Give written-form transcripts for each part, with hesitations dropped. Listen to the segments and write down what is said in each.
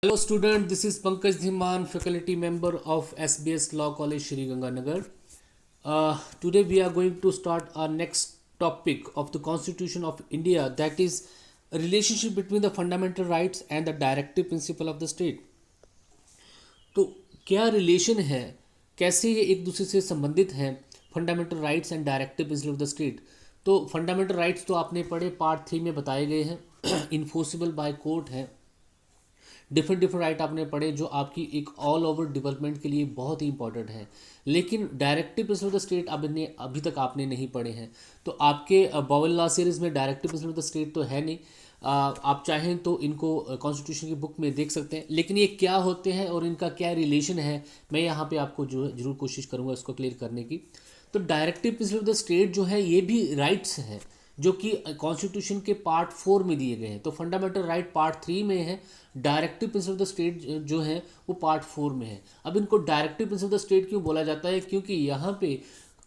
Hello student, this is Pankaj Dhiman, faculty member of SBS Law College, Shri Ganganagar. Today we are going to start our next topic of the Constitution of India, that is a relationship between the fundamental rights and the directive principle of the state. तो क्या relation है, कैसे ये एक दूसरे से संबंधित हैं fundamental rights and directive principle of the state. तो फंडामेंटल राइट्स तो आपने पढ़े, पार्ट 3 में बताए गए हैं। इन्फोर्सिबल बाय कोर्ट है। डिफरेंट राइट आपने पढ़े जो आपकी एक ऑल ओवर डेवलपमेंट के लिए बहुत ही इंपॉर्टेंट है। लेकिन directive principle of the state अभी तक आपने नहीं पढ़े हैं। तो आपके बॉवेल लॉ सीरीज में directive principle of the state तो है नहीं। आप चाहें तो इनको कॉन्स्टिट्यूशन की बुक में देख सकते हैं, लेकिन ये क्या होते हैं और इनका क्या रिलेशन है, मैं यहाँ पे आपको जो है जरूर कोशिश करूँगा इसको क्लियर करने की। तो directive principle of the state जो है ये भी राइट्स हैं जो कि कॉन्स्टिट्यूशन के पार्ट 4 में दिए गए हैं। तो फंडामेंटल राइट पार्ट 3 में है, directive principle of the state जो है वो पार्ट 4 में है। अब इनको directive principle of the state क्यों बोला जाता है? क्योंकि यहाँ पे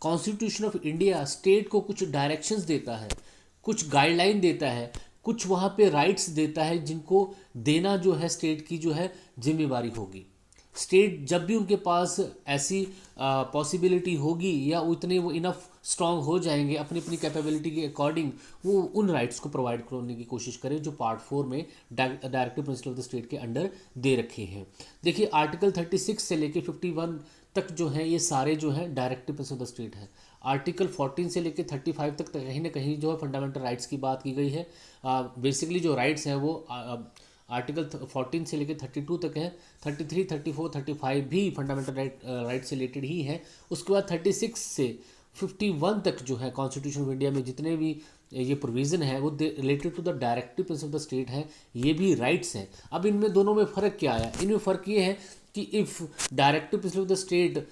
कॉन्स्टिट्यूशन ऑफ इंडिया स्टेट को कुछ डायरेक्शंस देता है, कुछ गाइडलाइन देता है, कुछ वहाँ पे राइट्स देता है जिनको देना जो है स्टेट की जो है जिम्मेवारी होगी। स्टेट जब भी उनके पास ऐसी पॉसिबिलिटी होगी या उतने वो इनफ स्ट्रांग हो जाएंगे अपनी अपनी कैपेबिलिटी के अकॉर्डिंग, वो उन राइट्स को प्रोवाइड करने की कोशिश करें जो पार्ट 4 में directive principle of the state के अंडर दे रखे हैं। देखिए आर्टिकल 36 से लेके 51 तक जो है ये सारे जो है directive principle of the state है। आर्टिकल 14 से लेके 35 तक कहीं ना कहीं जो है फंडामेंटल राइट्स की बात की गई है। बेसिकली जो राइट्स हैं वो आर्टिकल 14 से लेकर 32 तक है। 33, 34, 35 भी फंडामेंटल राइट से रिलेटेड ही है। उसके बाद 36 से 51 तक जो है कॉन्स्टिट्यूशन ऑफ इंडिया में जितने भी ये प्रोविज़न है वो related to the directive principle of the state है, ये भी राइट्स हैं। अब इनमें दोनों में फ़र्क क्या आया? इनमें फ़र्क ये है कि if directive principle of the state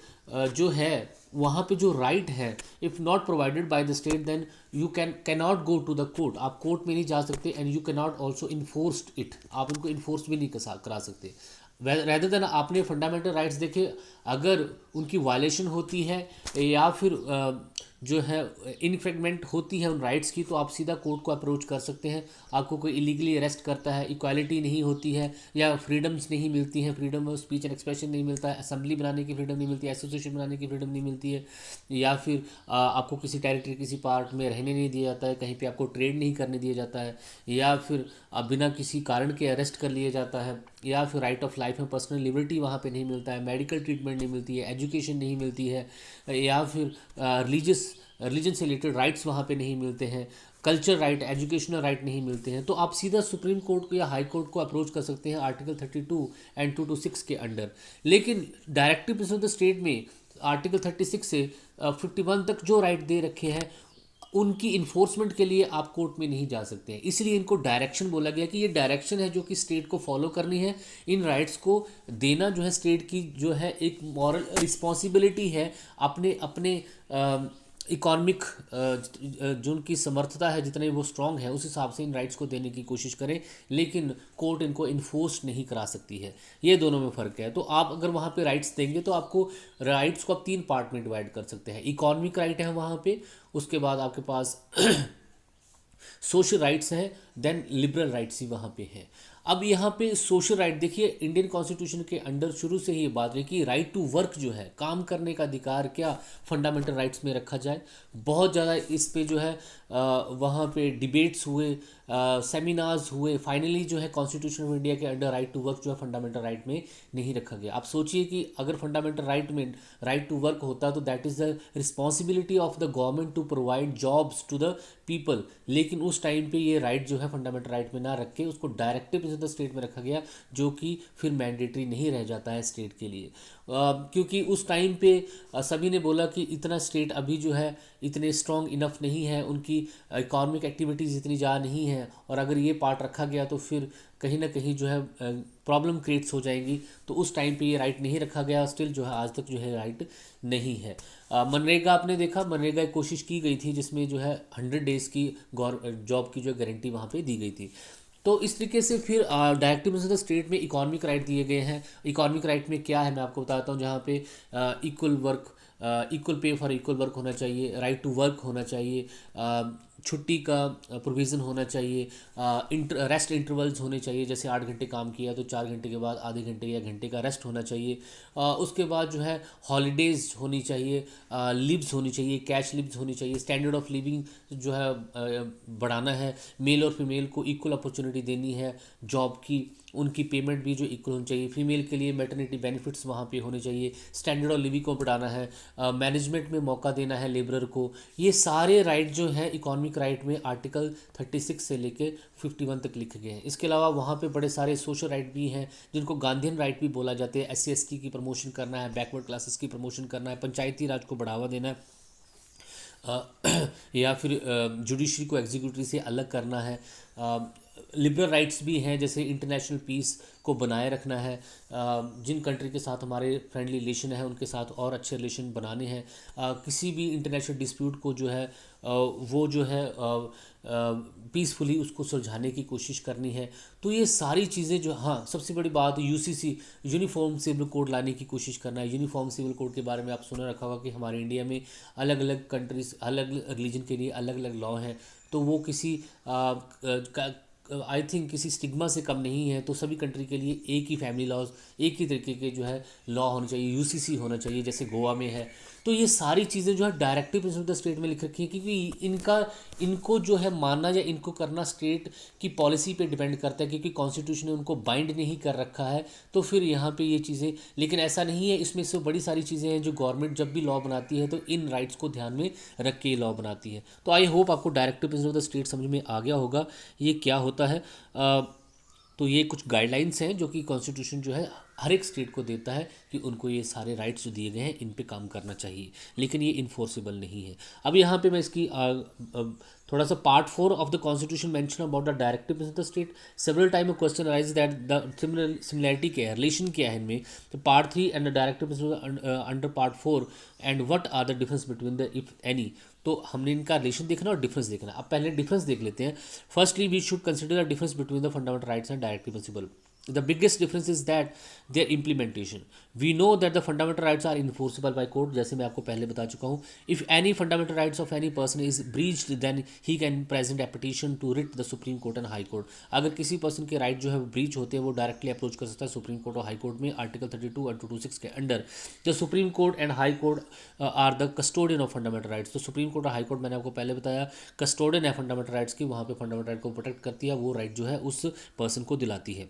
जो है वहाँ पे जो राइट है, if not provided by the state then you cannot go to the court. आप कोर्ट में नहीं जा सकते and you cannot also enforced it, आप उनको इन्फोर्स भी नहीं करा सकते। रैदर देन आपने फंडामेंटल राइट्स देखे, अगर उनकी वायलेशन होती है या फिर जो है इनफ्रेगमेंट होती है उन राइट्स की, तो आप सीधा कोर्ट को अप्रोच कर सकते हैं। आपको कोई इलीगली अरेस्ट करता है, इक्वालिटी नहीं होती है या फ्रीडम्स नहीं मिलती हैं, freedom of speech and expression नहीं मिलता है, असेंबली बनाने की फ्रीडम नहीं मिलती है, एसोसिएशन बनाने की फ्रीडम नहीं मिलती है, या फिर आपको किसी टेरिटरी किसी पार्ट में रहने नहीं दिया जाता है, कहीं पे आपको ट्रेड नहीं करने दिया जाता है, या फिर बिना किसी कारण के अरेस्ट कर लिया जाता है, या फिर राइट ऑफ लाइफ में पर्सनल लिबर्टी वहाँ पे नहीं मिलता है, मेडिकल ट्रीटमेंट नहीं मिलती है, एजुकेशन नहीं मिलती है, या फिर रिलीजन से रिलेटेड राइट्स वहाँ पे नहीं मिलते हैं, कल्चर राइट, एजुकेशनल राइट नहीं मिलते हैं, तो आप सीधा सुप्रीम कोर्ट को या हाई कोर्ट को अप्रोच कर सकते हैं आर्टिकल 32 एंड 226 के अंडर। लेकिन directive principle of the state में आर्टिकल 36 से 51 तक जो राइट दे रखे हैं उनकी इन्फोर्समेंट के लिए आप कोर्ट में नहीं जा सकते हैं। इसलिए इनको डायरेक्शन बोला गया कि ये डायरेक्शन है जो कि स्टेट को फॉलो करनी है। इन राइट्स को देना जो है स्टेट की जो है एक मॉरल रिस्पॉन्सिबिलिटी है। अपने अपने इकोनॉमिक जो उनकी समर्थता है, जितने वो स्ट्रांग है, उस हिसाब से इन राइट्स को देने की कोशिश करें, लेकिन कोर्ट इनको इन्फोर्स नहीं करा सकती है। ये दोनों में फ़र्क है। तो आप अगर वहाँ पे राइट्स देंगे तो आपको राइट्स को आप 3 पार्ट में डिवाइड कर सकते हैं। इकोनॉमिक राइट है वहाँ पे, उसके बाद आपके पास सोशल राइट्स हैं, देन लिबरल राइट्स ही वहाँ पे हैं। अब यहाँ पे सोशल राइट देखिए, इंडियन कॉन्स्टिट्यूशन के अंडर शुरू से ही ये बात रही कि राइट टू वर्क जो है, काम करने का अधिकार क्या फंडामेंटल राइट्स में रखा जाए। बहुत ज़्यादा इस पे जो है वहाँ पे डिबेट्स हुए, सेमिनार्स हुए, फाइनली जो है कॉन्स्टिट्यूशन ऑफ इंडिया के अंडर राइट टू वर्क जो है फंडामेंटल राइट में नहीं रखा गया। आप सोचिए कि अगर फंडामेंटल राइट में राइट टू वर्क होता तो that is the responsibility of the government to provide jobs to the people, लेकिन उस टाइम पे ये राइट जो है फंडामेंटल राइट में ना रख के उसको डायरेक्टिव प्रिंसिपल स्टेट में रखा गया, जो कि फिर मैंडेटरी नहीं रह जाता है स्टेट के लिए। क्योंकि उस टाइम पे सभी ने बोला कि इतना स्टेट अभी जो है इतने स्ट्रॉन्ग इनफ नहीं है, उनकी इकोनॉमिक एक्टिविटीज़ इतनी ज़्यादा नहीं है, और अगर ये पार्ट रखा गया तो फिर कहीं ना कहीं जो है प्रॉब्लम क्रिएट्स हो जाएंगी। तो उस टाइम पे ये राइट नहीं रखा गया, स्टिल जो है आज तक जो है राइट नहीं है। मनरेगा आपने देखा, मनरेगा एक कोशिश की गई थी जिसमें जो है 100 डेज़ की जॉब की जो गारंटी वहाँ पे दी गई थी। तो इस तरीके से फिर डायरेक्टिव प्रिंसिपल स्टेट में इकोनॉमिक राइट दिए गए हैं। इकोनॉमिक राइट में क्या है मैं आपको बताता हूँ, जहाँ पे equal work, equal pay for equal work होना चाहिए, राइट टू वर्क होना चाहिए, छुट्टी का प्रोविज़न होना चाहिए, रेस्ट इंटरवल्स होने चाहिए, जैसे 8 घंटे काम किया तो 4 घंटे के बाद आधे घंटे या घंटे का रेस्ट होना चाहिए। उसके बाद जो है हॉलीडेज़ होनी चाहिए, लीव्स होनी चाहिए, कैश लीव्स होनी चाहिए, स्टैंडर्ड ऑफ लिविंग जो है बढ़ाना है, मेल और फीमेल को इक्वल अपॉर्चुनिटी देनी है जॉब की, उनकी पेमेंट भी जो इक्वल होनी चाहिए, फीमेल के लिए मैटरनिटी बेनिफिट्स वहाँ पे होने चाहिए, स्टैंडर्ड ऑफ लिविंग को बढ़ाना है, मैनेजमेंट में मौका देना है लेबरर को। ये सारे राइट जो हैं इकोनॉमिक राइट में आर्टिकल 36 से लेके 51 तक लिखे गए हैं। इसके अलावा वहाँ पे बड़े सारे सोशल राइट भी हैं जिनको गांधीयन राइट भी बोला जाते हैं। SC ST की प्रमोशन करना है, बैकवर्ड क्लासेस की प्रमोशन करना है, पंचायती राज को बढ़ावा देना है, या फिर जुडिशरी को एग्जीक्यूटिव से अलग करना है। लिबरल राइट्स भी हैं, जैसे इंटरनेशनल पीस को बनाए रखना है, जिन कंट्री के साथ हमारे फ्रेंडली रिलेशन है उनके साथ और अच्छे रिलेशन बनाने हैं, किसी भी इंटरनेशनल डिस्प्यूट को जो है वो जो है पीसफुली उसको सुलझाने की कोशिश करनी है। तो ये सारी चीज़ें जो, हाँ सबसे बड़ी बात UCC यूनिफॉर्म सिविल कोड लाने की कोशिश करना है। यूनिफॉर्म सिविल कोड के बारे में आप सुना रखा होगा कि हमारे इंडिया में अलग अलग कंट्रीज अलग अलग रिलीजन के लिए अलग अलग लॉ हैं, तो वो किसी आई थिंक किसी स्टिग्मा से कम नहीं है। तो सभी कंट्री के लिए एक ही फैमिली लॉज, एक ही तरीके के जो है लॉ होने चाहिए, UCC होना चाहिए जैसे गोवा में है। तो ये सारी चीज़ें जो है directive principle of the state में लिख रखी है, क्योंकि इनको जो है मानना या इनको करना स्टेट की पॉलिसी पे डिपेंड करता है, क्योंकि कॉन्स्टिट्यूशन ने उनको बाइंड नहीं कर रखा है। तो फिर यहाँ पे ये चीज़ें, लेकिन ऐसा नहीं है, इसमें से बड़ी सारी चीज़ें हैं जो गवर्नमेंट जब भी लॉ बनाती है तो इन राइट्स को ध्यान में रख के लॉ बनाती है। तो आई होप आपको directive principle of the state समझ में आ गया होगा ये क्या होता है। तो ये कुछ गाइडलाइंस हैं जो कि कॉन्स्टिट्यूशन जो है हर एक स्टेट को देता है कि उनको ये सारे राइट्स जो दिए गए हैं इन पे काम करना चाहिए, लेकिन ये इन्फोर्सेबल नहीं है। अब यहाँ पे मैं इसकी थोड़ा सा part 4 of the constitution mention about the directive of the state. Several time question arise that the similarity क्या है, रिलेशन क्या है इनमें। तो part 3 and the directive under part 4 and what are the difference between the if any. तो हमने इनका relation देखना और डिफरेंस देखना। अब पहले डिफरेंस देख लेते हैं। Firstly we should consider the difference between the fundamental rights and directive principle. The biggest difference is that their implementation. We know that the fundamental rights are enforceable by court, जैसे मैं आपको पहले बता चुका हूँ। If any fundamental rights of any person is breached, then he can present a petition to writ the Supreme Court and High Court. अगर किसी person के राइट जो है ब्रीच होते हैं वो डायरेक्टली अप्रोच कर सकता है सुप्रीम कोर्ट और हाई कोर्ट में, आर्टिकल 32 और 226 के under. The supreme court and high court are the custodian of fundamental rights. तो सुप्रीम कोर्ट और हाई कोर्ट मैंने आपको पहले बताया कस्टोडियन है फंडामेंटल राइट्स की, वहाँ पे फंडामेंटल राइट को प्रोटेक्ट करती है, वो राइट जो है उस पर्सन को दिलाती है।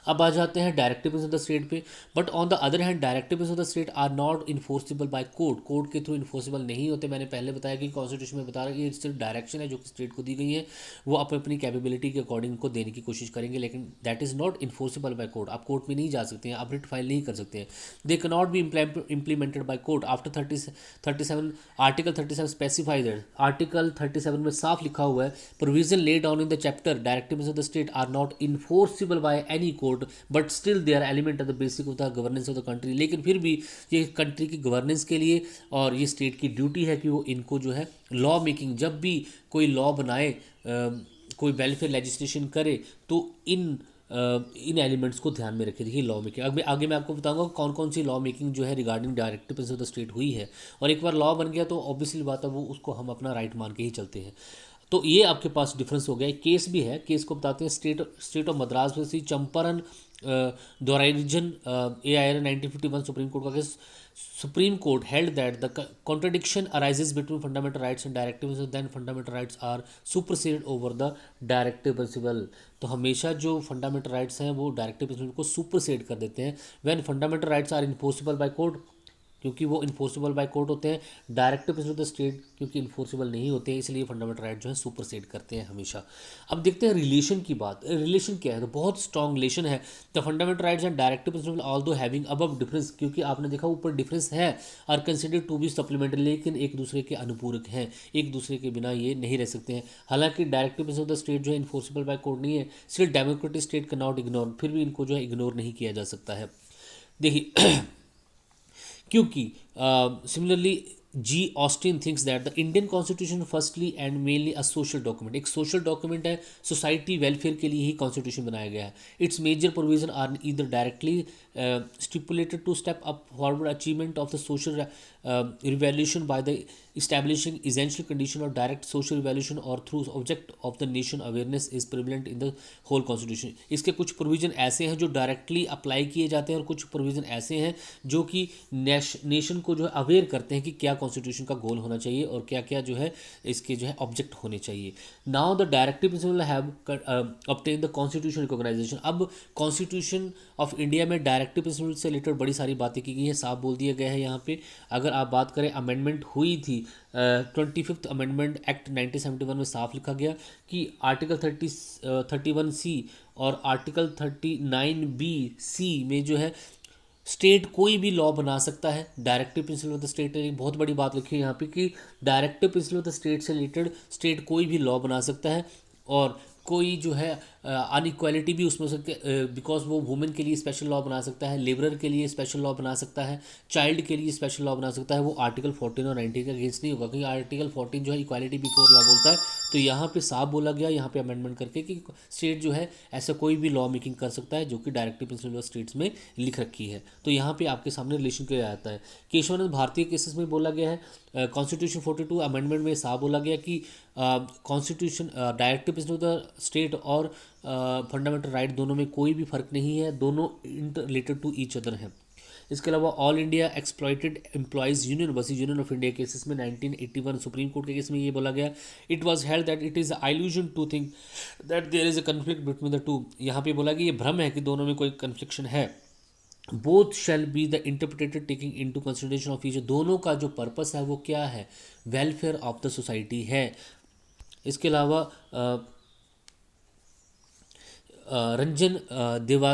अब आ जाते हैं डायरेक्टिव ऑफ द स्टेट पे। But on the other hand directive of the state are not enforceable by court. Court के थ्रू इन्फोर्सिबल नहीं होते। मैंने पहले बताया कि कॉन्स्टिट्यूशन में बता रहा है कि ये सिर्फ डायरेक्शन है जो कि स्टेट को दी गई है, वो अपनी कैपेबिलिटी के अकॉर्डिंग को देने की कोशिश करेंगे, लेकिन that is not enforceable by court. आप कोर्ट में नहीं जा सकते हैं, आप रिट फाइल नहीं कर सकते हैं। They can not be implemented by court after 37 article 37 specified. Article 37 में साफ लिखा हुआ है provision lay down in the chapter directives of the state are not enforceable by any court but still they are element of the basic of the governance of the country. लेकिन फिर भी ये country की governance के लिए और ये state की ड्यूटी है कि वो इनको जो है लॉ मेकिंग, जब भी कोई लॉ बनाए, कोई वेलफेयर लेजिस्लेशन करे, तो इन एलिमेंट्स को ध्यान में रखे। देखिए लॉ मेकिंग आगे मैं आपको बताऊंगा कौन कौन सी लॉ मेकिंग जो है regarding directive of the state हुई है। और एक बार लॉ बन गया तो ऑब्वियसली बात है वो उसको हम अपना राइट मान के ही चलते हैं। तो ये आपके पास डिफरेंस हो गया। एक केस भी है, केस को बताते हैं। स्टेट ऑफ मद्रास में Champakam Dorairajan AIR 1951 supreme court का केस। Supreme court held that the contradiction arises between fundamental rights and directive then fundamental rights are superseded over the directive principle. तो हमेशा जो फंडामेंटल राइट्स हैं वो डायरेक्टिव प्रिंसिपल को सुपरसीड कर देते हैं when fundamental rights are enforceable by court, क्योंकि वो इन्फोर्सिबल बाय कोर्ट होते हैं। Directive principle of the state क्योंकि इन्फोर्सिबल नहीं होते हैं, इसलिए फंडामेंटल राइट जो है सुपरसेड करते हैं हमेशा। अब देखते हैं रिलेशन की बात। रिलेशन क्या है, तो बहुत स्ट्रॉन्ग रिलेशन है। The fundamental rights and directive principle although having above difference, क्योंकि आपने देखा ऊपर डिफरेंस है, are consider to be supplementary, लेकिन एक दूसरे के अनुपूरक हैं, एक दूसरे के बिना ये नहीं रह सकते हैं। हालांकि directive principle of the state जो है इन्फोर्सिबल बाय कोर्ट नहीं है, सिर्फ democratic state can not ignore, फिर भी इनको जो है इग्नोर नहीं किया जा सकता है। देखिए क्योंकि similarly G Austin thinks that the Indian constitution firstly and mainly a social document, एक सोशल डॉक्यूमेंट है, सोसाइटी वेलफेयर के लिए ही कॉन्स्टिट्यूशन बनाया गया है। Its major provision are either directly stipulated to step up forward achievement of the social revolution by the establishing essential condition of direct social revolution or through object of the nation awareness is prevalent in the whole constitution. इसके कुछ provision ऐसे हैं जो directly apply किए जाते हैं और कुछ प्रोविज़न ऐसे हैं जो कि नेशन को जो है अवेयर करते हैं कि क्या कॉन्स्टिट्यूशन का गोल होना चाहिए और क्या क्या जो है इसके जो है ऑब्जेक्ट होने चाहिए. Now the directive principle have obtain the constitution recognisation. अब कॉन्स्टिट्यूशन ऑफ इंडिया में डायरेक्टिव प्रिंसिपल से रिलेटेड बड़ी सारी बातें की गई है, साफ बोल दिया गया है यहाँ पे. अगर आप बात करें, अमेंडमेंट हुई थी 25th अमेंडमेंट एक्ट 1971 में साफ लिखा गया कि आर्टिकल 31C और आर्टिकल 39B(C) में जो है स्टेट कोई भी लॉ बना सकता है. Directive principle of the state, एक बहुत बड़ी बात लिखी है यहाँ पे कि directive principle of the state से रिलेटेड स्टेट कोई भी लॉ बना सकता है. और कोई जो है अनइक्वालिटी भी उसमें हो सकती है, बिकॉज वो वुमेन के लिए स्पेशल लॉ बना सकता है, लेबरर के लिए स्पेशल लॉ बना सकता है, चाइल्ड के लिए स्पेशल लॉ बना सकता है. वो आर्टिकल 14 और 19 के अगेंस्ट नहीं होगा, क्योंकि आर्टिकल 14 जो है इक्वालिटी बिफोर लॉ बोलता है. तो यहाँ पे साफ बोला गया यहाँ पे अमेंडमेंट करके कि स्टेट जो है ऐसा कोई भी लॉ मेकिंग कर सकता है जो कि डायरेक्टिव प्रिंसिपल ऑफ स्टेट्स में लिख रखी है. तो यहाँ पे आपके सामने रिलेशन किया जाता है. केशवानंद भारतीय केसेस में बोला गया है, कॉन्स्टिट्यूशन 42 अमेंडमेंट में साफ बोला गया कि constitution directive principle of the state और फंडामेंटल राइट दोनों में कोई भी फर्क नहीं है, दोनों interrelated to each other हैं. इसके अलावा all India exploited employees union versus union of India cases में 1981 सुप्रीम कोर्ट के केस में ये बोला गया, it was held that it is illusion to think that there is a conflict between the two. यहाँ पे बोला कि ये भ्रम है कि दोनों में कोई कन्फ्लिक्शन है. Both shall be the interpreted taking into consideration of each. दोनों का जो पर्पस है वो क्या है, वेलफेयर ऑफ द सोसाइटी है. इसके अलावा Ranjan Deva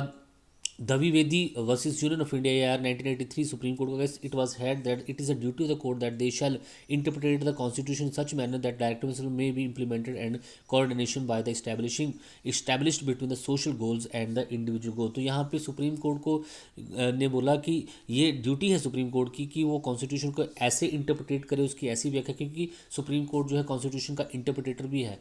Dwivedi versus union of India यार 1983 सुप्रीम कोर्ट का केस, it was held that it is a duty of the court that they shall interpret the constitution in such manner that directive principle may be implemented and coordination by the established between the social goals and the individual goal. तो यहाँ पे supreme court को ने बोला कि ये duty है supreme court की कि वो कॉन्स्टिट्यूशन को ऐसे इंटरप्रेट करे, उसकी ऐसी व्याख्या, क्योंकि सुप्रीम कोर्ट जो है कॉन्स्टिट्यूशन का इंटरप्रेटर भी है,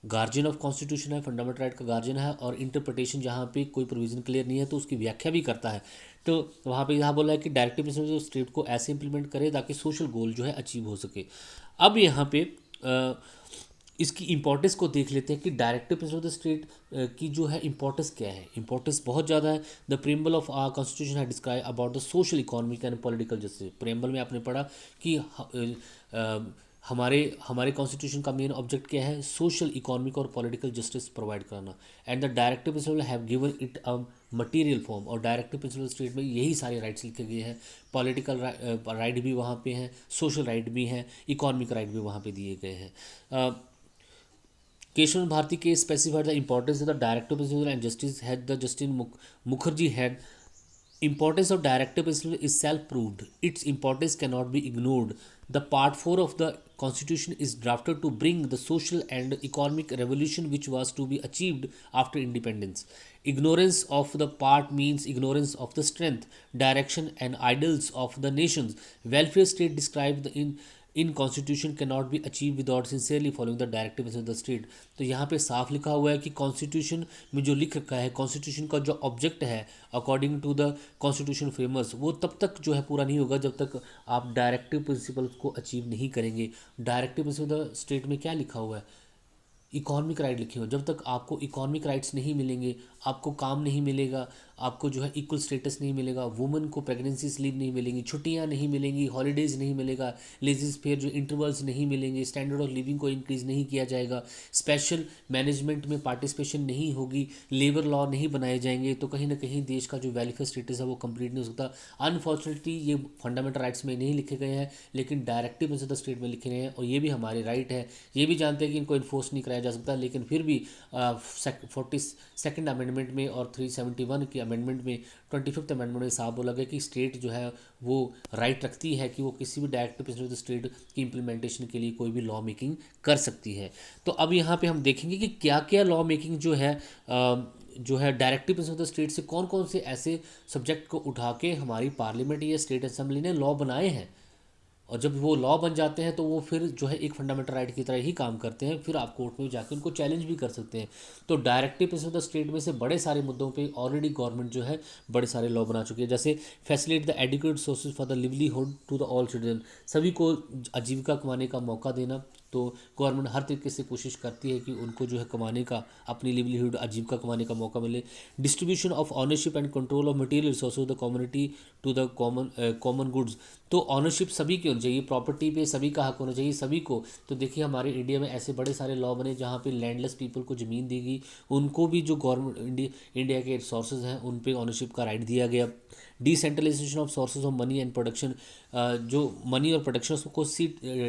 गार्जियन ऑफ कॉन्स्टिट्यूशन है, फंडामेंटल राइट का गार्जियन है. और इंटरप्रिटेशन जहाँ पे कोई प्रोविजन क्लियर नहीं है तो उसकी व्याख्या भी करता है. तो वहाँ पे यहाँ बोला है कि डायरेक्टिव प्रिंसिपल जो स्टेट को ऐसे इंप्लीमेंट करे ताकि सोशल गोल जो है अचीव हो सके. अब यहाँ पे इसकी इंपॉर्टेंस को देख लेते हैं कि directive principle of the state की जो है इंपॉर्टेंस क्या है. इंपॉर्टेंस बहुत ज़्यादा है. The preamble of our constitution है describe about the social economic and political justice. Preamble में आपने पढ़ा कि हमारे कॉन्स्टिट्यूशन का मेन ऑब्जेक्ट क्या है, सोशल इकोनॉमिक और पॉलिटिकल जस्टिस प्रोवाइड करना. And the directive principle have given it a material form. और डायरेक्टिव प्रिंसिपल स्टेट में यही सारे राइट्स लिखे गए हैं. पॉलिटिकल राइट भी वहाँ पे हैं, सोशल राइट भी हैं, इकोनॉमिक राइट भी वहाँ पे दिए गए हैं. केशव भारती के specified the importance of the directive principal and justice had the Justin Mukherjee had. Importance of directive principle is self-proved. Its importance cannot be ignored. The Part 4 of the Constitution is drafted to bring the social and economic revolution which was to be achieved after independence. Ignorance of the part means ignorance of the strength, direction, and ideals of the nation's welfare state described in Constitution cannot be achieved without sincerely following the directives of the state. तो यहाँ पे साफ लिखा हुआ है कि constitution में जो लिख रखा है, कॉन्स्टिट्यूशन का जो ऑब्जेक्ट है according to the constitution famous, वो तब तक जो है पूरा नहीं होगा जब तक आप डायरेक्टिव प्रिंसिपल को अचीव नहीं करेंगे. डायरेक्टिव प्रिंसिपल स्टेट में क्या लिखा हुआ है, इकोनॉमिक राइट लिखे हुए. जब तक आपको इकोनॉमिक राइट्स नहीं मिलेंगे, आपको काम नहीं मिलेगा, आपको जो है इक्वल स्टेटस नहीं मिलेगा, वुमेन को प्रेगनेंसी लीव नहीं मिलेंगी, छुट्टियां नहीं मिलेंगी, हॉलीडेज़ नहीं मिलेगा, लेजिस फेयर जो इंटरवल्स नहीं मिलेंगे, स्टैंडर्ड ऑफ लिविंग को इंक्रीज़ नहीं किया जाएगा, स्पेशल मैनेजमेंट में पार्टिसिपेशन नहीं होगी, लेबर लॉ नहीं बनाए जाएंगे, तो कहीं ना कहीं देश का जो वेलफेयर स्टेटस है वो कंप्लीट नहीं हो सकता. अनफॉर्चुनेटली ये फंडामेंटल राइट्स में नहीं लिखे गए हैं, लेकिन डायरेक्टिव में स्टेट में लिखे गए हैं. और ये भी हमारे राइट है, ये भी जानते हैं कि इनको इन्फोर्स नहीं कराया जा सकता, लेकिन फिर भी 42nd अमेंडमेंट में और 371 की अमेंडमेंट में 25th अमेंडमेंट में साफ बोला गया कि स्टेट जो है वो राइट रखती है कि वो किसी भी डायरेक्टिव प्रिंसिपल ऑफ स्टेट की इम्प्लीमेंटेशन के लिए कोई भी लॉ मेकिंग कर सकती है. तो अब यहाँ पे हम देखेंगे कि क्या क्या लॉ मेकिंग जो है डायरेक्टिव प्रिंसिपल ऑफ स्टेट से कौन कौन से ऐसे सब्जेक्ट को उठा के हमारी पार्लियामेंट या स्टेट असेंबली ने लॉ बनाए हैं. और जब वो लॉ बन जाते हैं तो वो फिर जो है एक फंडामेंटल राइट की तरह ही काम करते हैं, फिर आप कोर्ट में जाकर उनको चैलेंज भी कर सकते हैं। तो directive principle of the state में से बड़े सारे मुद्दों पे ऑलरेडी गवर्नमेंट जो है बड़े सारे लॉ बना चुकी है, जैसे facilitate the adequate sources for the livelihood to the all children, सभी को आजीविका कमाने का मौका देना। तो गवर्नमेंट हर तरीके से कोशिश करती है कि उनको जो है कमाने का, अपनी लिवलीहुड आजीविका कमाने का मौका मिले। Distribution of ownership and control of material resources of the community to the common goods, तो ऑनरशिप सभी की होनी चाहिए, प्रॉपर्टी पे सभी का हक होना चाहिए सभी को। तो देखिए हमारे इंडिया में ऐसे बड़े सारे लॉ बने जहाँ पे लैंडलेस पीपल को ज़मीन दी गई, उनको भी जो गवर्नमेंट इंडिया के रिसोर्सेज हैं उन पे ऑनरशिप का राइट दिया गया। Decentralisation of sources of money and production, जो मनी और प्रोडक्शन को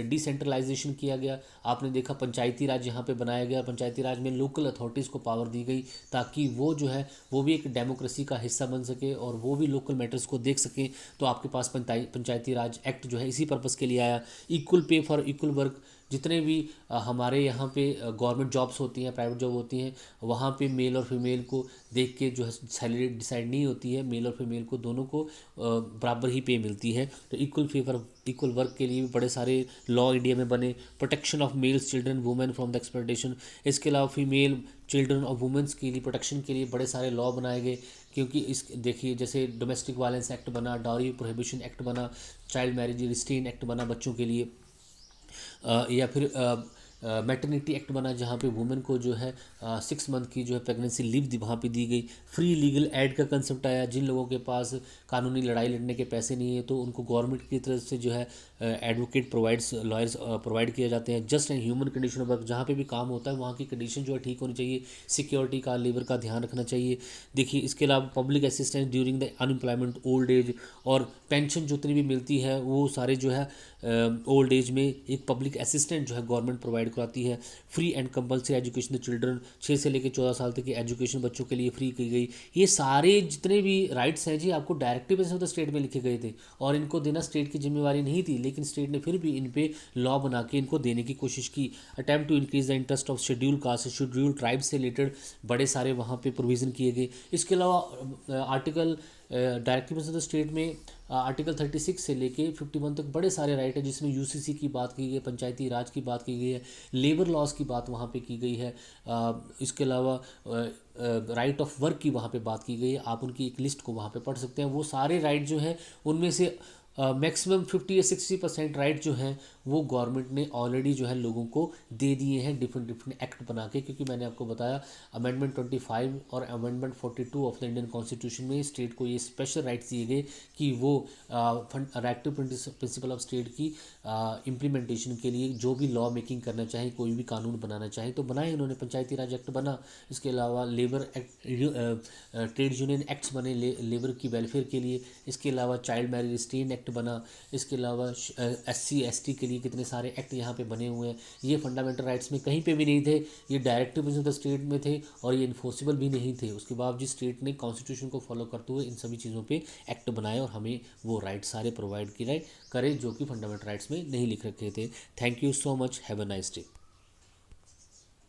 डिसेंट्रलाइजेशन किया गया। आपने देखा पंचायती राज यहाँ पे बनाया गया, पंचायती राज में लोकल अथॉरिटीज़ को पावर दी गई ताकि वो जो है वो भी एक डेमोक्रेसी का हिस्सा बन सके और वो भी लोकल मैटर्स को देख सकें। तो आपके पास पंचायती राज एक्ट जो है इसी पर्पज़ के लिए आया। Equal pay for equal work, जितने भी हमारे यहाँ पे गवर्नमेंट जॉब्स होती हैं, प्राइवेट जॉब होती हैं, वहाँ पे मेल और फीमेल को देख के जो है सैलरी डिसाइड नहीं होती है, मेल और फीमेल को दोनों को बराबर ही पे मिलती है। तो equal pay for equal work के लिए भी बड़े सारे लॉ इंडिया में बने। Protection of males children women from the exploitation, इसके अलावा फीमेल चिल्ड्रन और वुमेंस के लिए प्रोटेक्शन के लिए बड़े सारे लॉ बनाए गए। क्योंकि इस देखिए जैसे डोमेस्टिक वायलेंस एक्ट बना, डाउरी प्रोहिबिशन एक्ट बना, चाइल्ड मैरिज रिस्ट्रेन एक्ट बना बच्चों के लिए, या फिर मैटरनिटी एक्ट बना जहाँ पे वुमेन को जो है 6 मंथ की जो है प्रेगनेंसी लीव वहाँ पे दी गई। फ्री लीगल एड का कंसेप्ट आया, जिन लोगों के पास कानूनी लड़ाई लड़ने के पैसे नहीं है तो उनको गवर्नमेंट की तरफ से जो है एडवोकेट प्रोवाइड्स लॉयर्स प्रोवाइड किए जाते हैं। Just and human condition of work, जहाँ पे भी काम होता है वहाँ की कंडीशन जो है ठीक होनी चाहिए, सिक्योरिटी का लेबर का ध्यान रखना चाहिए। देखिए इसके अलावा public assistance during the unemployment old age, और पेंशन जितनी भी मिलती है वो सारे जो है ओल्ड एज में एक पब्लिक असिस्टेंट जो है गवर्नमेंट प्रोवाइड कराती है। Free and compulsory education the children, 6 से लेकर 14 साल तक की एजुकेशन बच्चों के लिए फ्री की गई। ये सारे जितने भी राइट्स हैं जी आपको डायरेक्टिव ऑफ द स्टेट में लिखे गए थे और इनको देना स्टेट की जिम्मेवारी नहीं थी, लेकिन स्टेट ने फिर भी इन पे लॉ बना के इनको देने की कोशिश की। Attempt to increase the interest of schedule caste, schedule tribe से रिलेटेड बड़े सारे वहाँ पे प्रोविज़न किए गए। इसके अलावा article directive of the state में आर्टिकल 36 से लेके 51 तक बड़े सारे राइट है, जिसमें यूसीसी की बात की गई है, पंचायती राज की बात की गई है, लेबर लॉज की बात वहाँ पे की गई है। इसके अलावा राइट ऑफ वर्क की वहाँ पे बात की गई है। आप उनकी एक लिस्ट को वहाँ पे पढ़ सकते हैं। वो सारे राइट जो हैं उनमें से मैक्सिमम 50 या 60% राइट जो हैं वो गवर्नमेंट ने ऑलरेडी जो है लोगों को दे दिए हैं डिफरेंट एक्ट बना के। क्योंकि मैंने आपको बताया अमेंडमेंट 25 और amendment 42 of the Indian constitution में स्टेट को ये स्पेशल राइट्स दिए गए कि वो डायरेक्टिव प्रिंसिपल ऑफ स्टेट की इम्प्लीमेंटेशन के लिए जो भी लॉ मेकिंग करना चाहे, कोई भी कानून बनाना चाहे तो बनाए उन्होंने। पंचायती राज एक्ट बना, इसके अलावा labour act, trade union acts बने लेबर की वेलफेयर के लिए। इसके अलावा चाइल्ड मैरिज रिस्ट्रेन एक्ट बना। इसके अलावा SC ST के लिए कितने सारे एक्ट यहाँ पे बने हुए हैं। ये फंडामेंटल राइट्स में कहीं पे भी नहीं थे, ये डायरेक्टिव ऑफ द स्टेट में थे और ये इन्फोर्सेबल भी नहीं थे। उसके बावजूद स्टेट ने कॉन्स्टिट्यूशन को फॉलो करते हुए इन सभी चीज़ों पे एक्ट बनाए और हमें वो राइट सारे प्रोवाइड करे जो कि फंडामेंटल राइट्स में नहीं लिख रखे थे। Thank you so much, have a nice day.